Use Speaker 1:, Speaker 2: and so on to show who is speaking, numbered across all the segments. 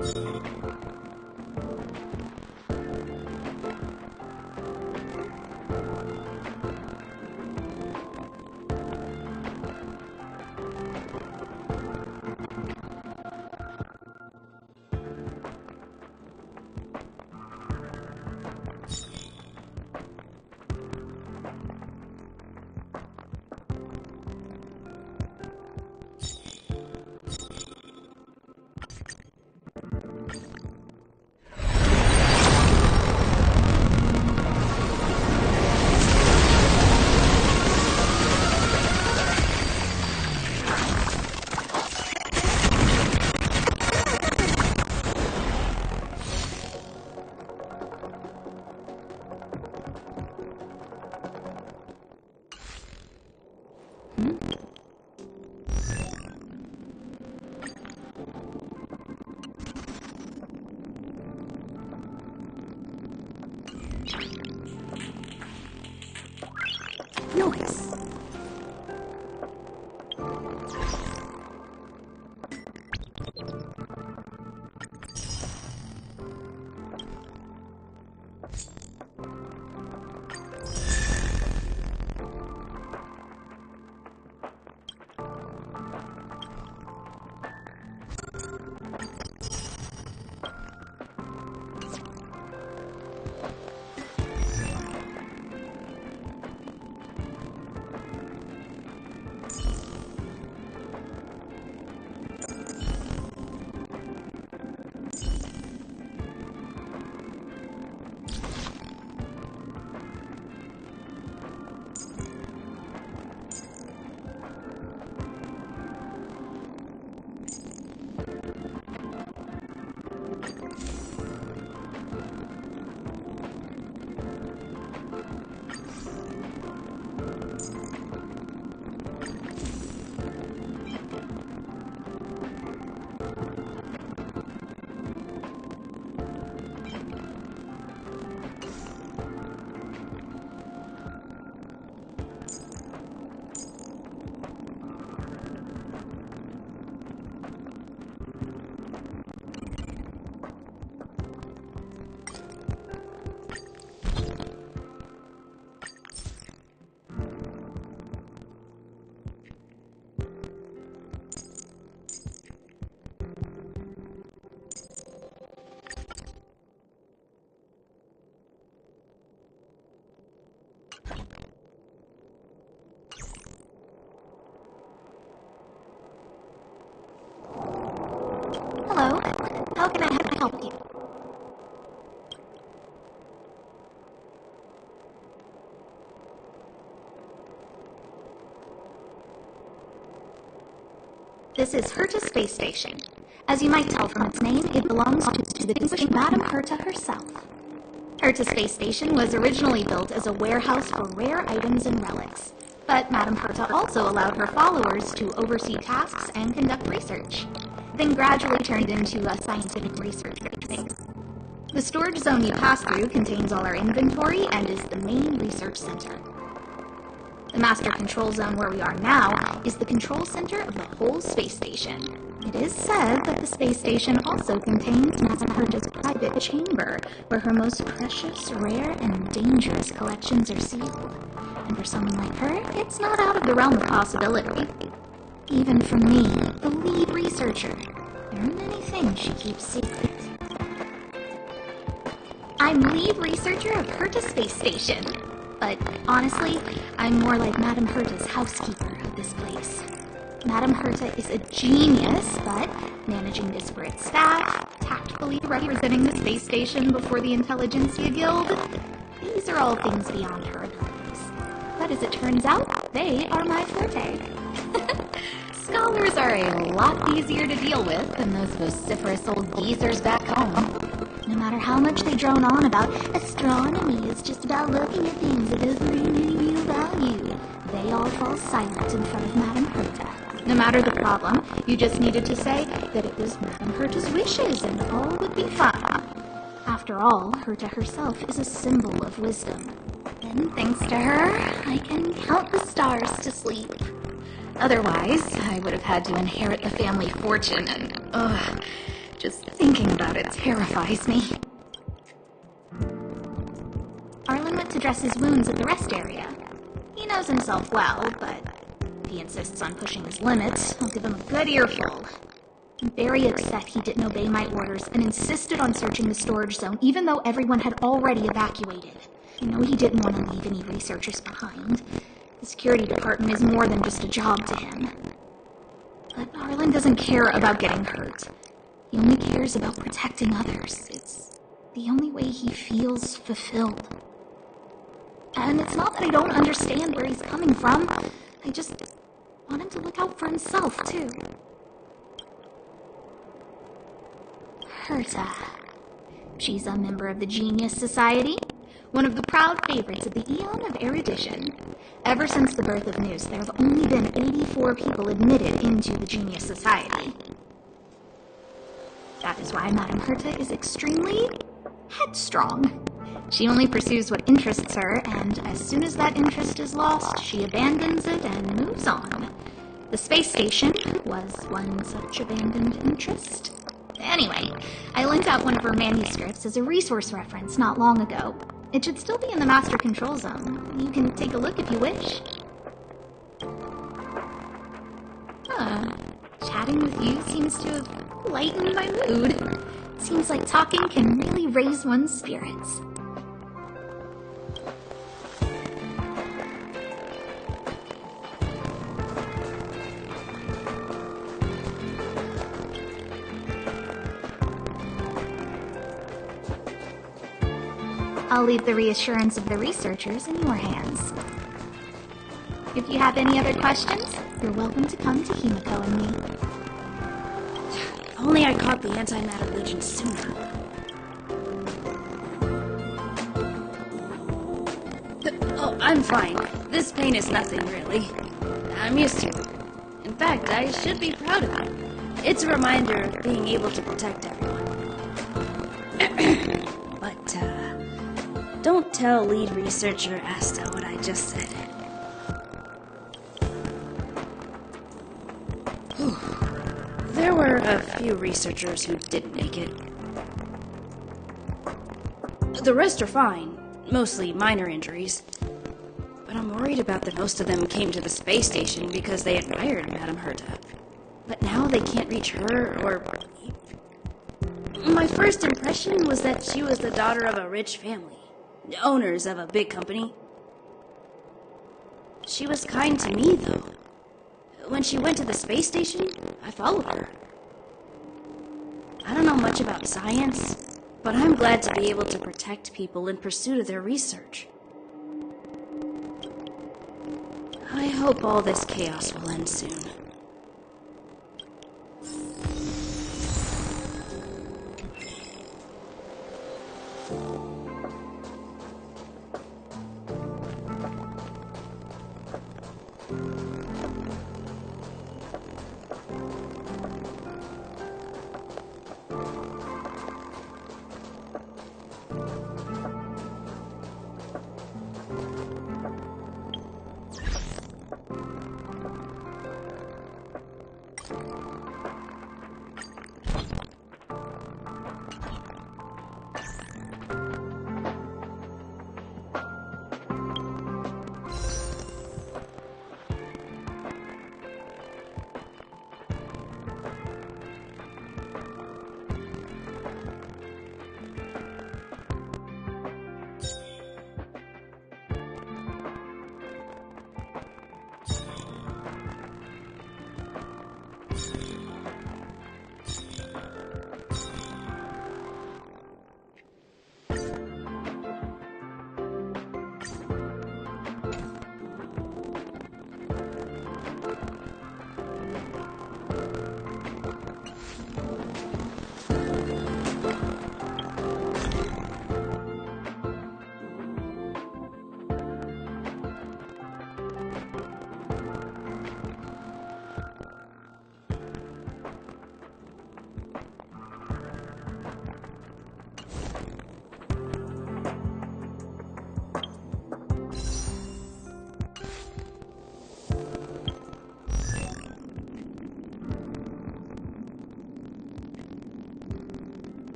Speaker 1: Nice. Hello, how can I help you? This is Herta Space Station. As you might tell from its name, it belongs to the distinguished Madame Herta herself. Herta Space Station was originally built as a warehouse for rare items and relics, but Madame Herta also allowed her followers to oversee tasks and conduct research, then gradually turned into a scientific research base. The storage zone you pass through contains all our inventory and is the main research center. The master control zone where we are now is the control center of the whole space station. It is said that the space station also contains Madame Herta's private chamber, where her most precious, rare, and dangerous collections are sealed. And for someone like her, it's not out of the realm of possibility. Even for me, the lead researcher, there are many things she keeps secret. I'm lead researcher of Herta Space Station. But honestly, I'm more like Madame Herta's housekeeper of this place. Madame Herta is a genius, but managing disparate staff, tactfully representing the space station before the Intelligentsia Guild, these are all things beyond her abilities. But as it turns out, they are my forte. Scholars are a lot easier to deal with than those vociferous old geezers back home. No matter how much they drone on about astronomy is just about looking at things that doesn't bring any real value, they all fall silent in front of Madame Herta. No matter the problem, you just needed to say that it was Madame Herta's wishes and all would be fine. After all, Herta herself is a symbol of wisdom. And thanks to her, I can count the stars to sleep. Otherwise, I would have had to inherit the family fortune and, Just thinking about it terrifies me. Arlen went to dress his wounds at the rest area. He knows himself well, but if he insists on pushing his limits, I'll give him a good earful. I'm very upset he didn't obey my orders and insisted on searching the storage zone even though everyone had already evacuated. I know he didn't want to leave any researchers behind. The security department is more than just a job to him. But Arlen doesn't care about getting hurt. He only cares about protecting others. It's the only way he feels fulfilled. And it's not that I don't understand where he's coming from. I just want him to look out for himself, too. Herta. She's a member of the Genius Society, one of the proud favorites of the Eon of Erudition. Ever since the birth of News, there have only been 84 people admitted into the Genius Society. That is why Madame Herta is extremely headstrong. She only pursues what interests her, and as soon as that interest is lost, she abandons it and moves on. The space station was one such abandoned interest. Anyway, I lent out one of her manuscripts as a resource reference not long ago. It should still be in the Master Control Zone. You can take a look if you wish. Chatting with you seems to have lightened my mood. Seems like talking can really raise one's spirits. I'll leave the reassurance of the researchers in your hands. If you have any other questions, you're welcome to come to Himiko and me.
Speaker 2: If only I caught the antimatter legion sooner. Oh, I'm fine. This pain is nothing, really. I'm used to it. In fact, I should be proud of it. It's a reminder of being able to protect everyone. But, don't tell lead researcher Asta what I just said. There were a few researchers who didn't make it. The rest are fine, mostly minor injuries. But I'm worried about that most of them came to the space station because they admired Madame Herta. But now they can't reach her or... My first impression was that she was the daughter of a rich family. Owners of a big company. She was kind to me, though. When she went to the space station, I followed her. I don't know much about science, but I'm glad to be able to protect people in pursuit of their research. I hope all this chaos will end soon.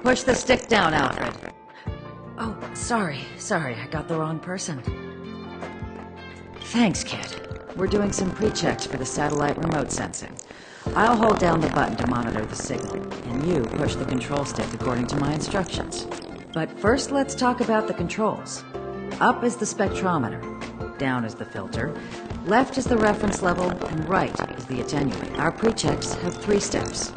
Speaker 3: Push the stick down, Alfred. Oh, sorry, I got the wrong person. Thanks, kid. We're doing some pre-checks for the satellite remote sensing. I'll hold down the button to monitor the signal, and you push the control stick according to my instructions. But first, let's talk about the controls. Up is the spectrometer, down is the filter, left is the reference level, and right is the attenuator. Our pre-checks have 3 steps.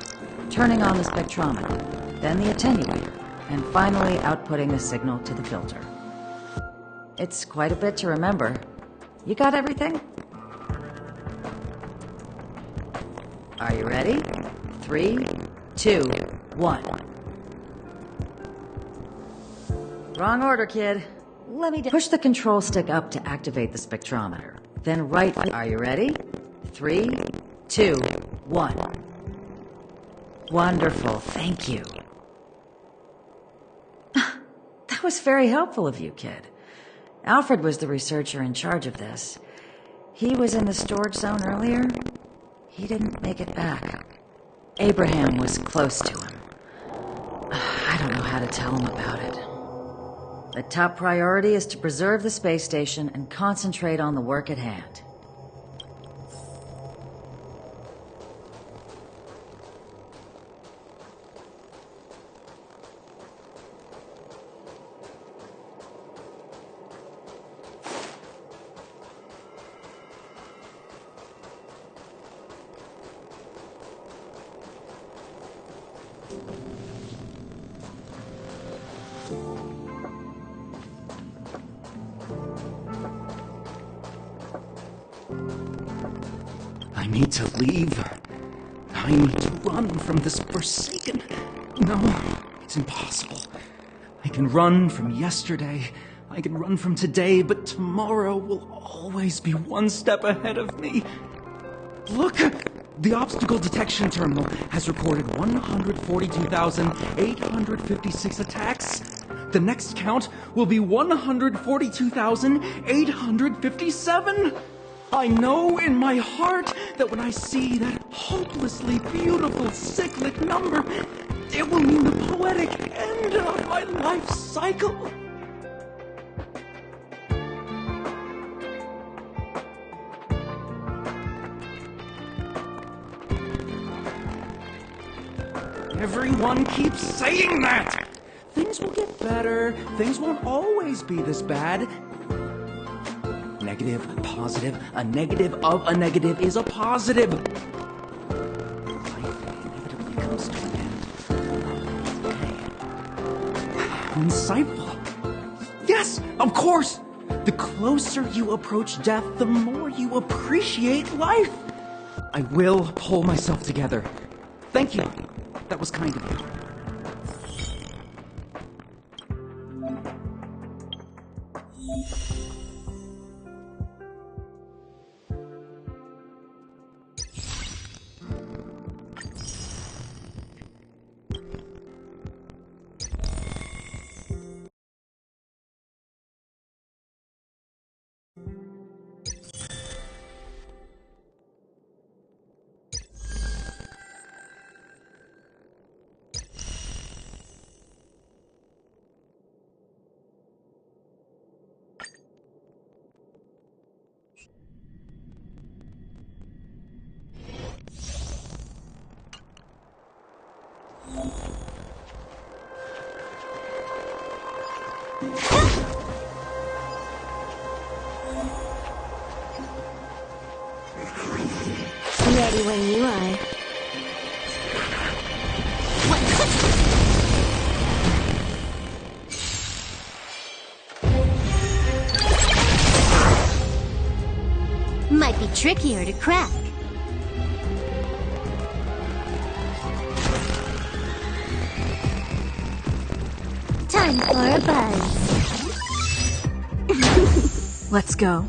Speaker 3: Turning on the spectrometer, then the attenuator, and finally outputting the signal to the filter. It's quite a bit to remember. You got everything? Are you ready? 3, 2, 1. Wrong order, kid. Let me push the control stick up to activate the spectrometer. Then right. Are you ready? 3, 2, 1. Wonderful, thank you. That was very helpful of you, kid. Alfred was the researcher in charge of this. He was in the storage zone earlier. He didn't make it back. Abraham was close to him. I don't know how to tell him about it. The top priority is to preserve the space station and concentrate on the work at hand.
Speaker 4: I need to leave. I need to run from this forsaken... No, it's impossible. I can run from yesterday. I can run from today, but tomorrow will always be one step ahead of me. Look! The obstacle detection terminal has recorded 142,856 attacks. The next count will be 142,857. I know in my heart that when I see that hopelessly beautiful cyclic number, it will mean the poetic end of my life cycle. Everyone keeps saying that! Things will get better. Things won't always be this bad. Negative, positive, a negative of a negative is a positive. Life inevitably comes to an end. Okay. Insightful. Yes, of course! The closer you approach death, the more you appreciate life. I will pull myself together. Thank you. That was kind of you.
Speaker 5: Ready when you are. Might be trickier to crack. Time for a buzz.
Speaker 2: Let's go.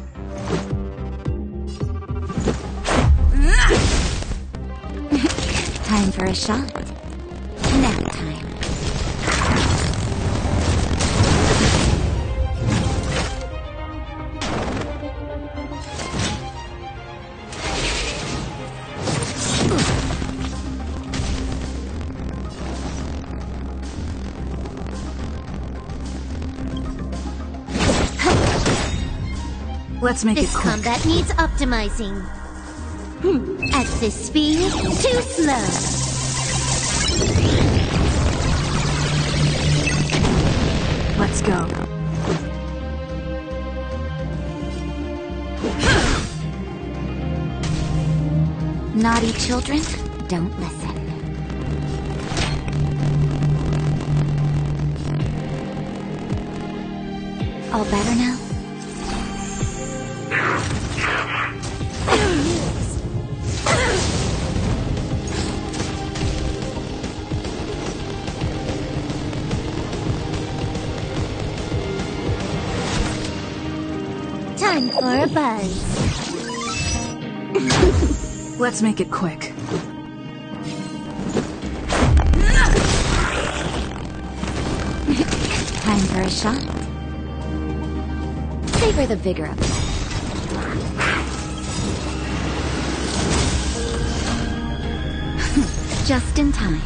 Speaker 5: Time for a shot. Nap time.
Speaker 3: Let's make
Speaker 5: This
Speaker 3: it quick.
Speaker 5: combat needs optimizing. At this speed, too slow.
Speaker 3: Let's go.
Speaker 1: Naughty children, don't listen. All better now?
Speaker 5: Time for a buzz.
Speaker 3: Let's make it quick.
Speaker 1: Time for a shot? Savor the vigor of it. Just in time.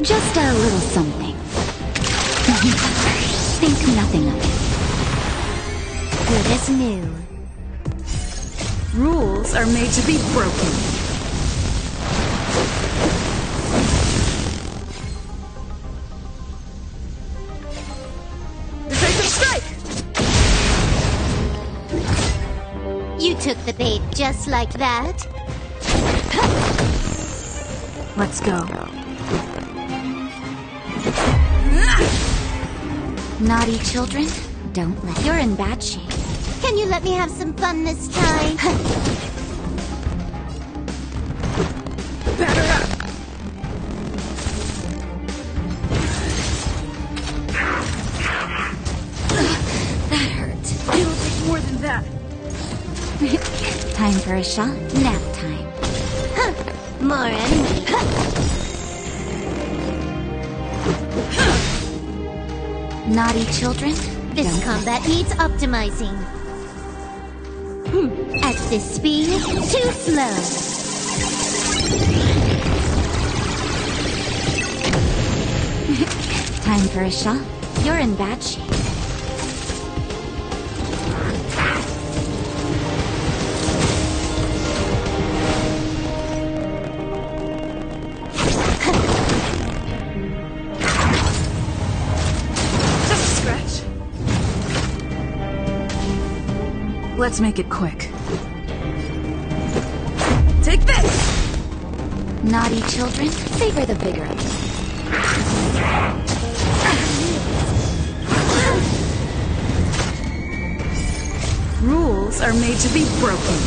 Speaker 1: Just a little something. Think nothing of it.
Speaker 5: Good as new.
Speaker 3: Rules are made to be broken.
Speaker 2: Decisive strike!
Speaker 5: You took the bait just like that.
Speaker 3: Let's go.
Speaker 1: Naughty children, don't let. You're in bad shape.
Speaker 5: Can you let me have some fun this time?
Speaker 1: That hurt.
Speaker 3: It'll take more than that.
Speaker 1: Time for a shot? Nap time.
Speaker 5: More enemy.
Speaker 1: Naughty children,
Speaker 5: This
Speaker 1: don't
Speaker 5: combat needs optimizing. At this speed, too slow.
Speaker 1: Time for a shot? You're in bad shape.
Speaker 2: Just a scratch.
Speaker 3: Let's make it quick.
Speaker 2: Take this!
Speaker 1: Naughty children, savor the vigor of it.
Speaker 3: Rules are made to be broken.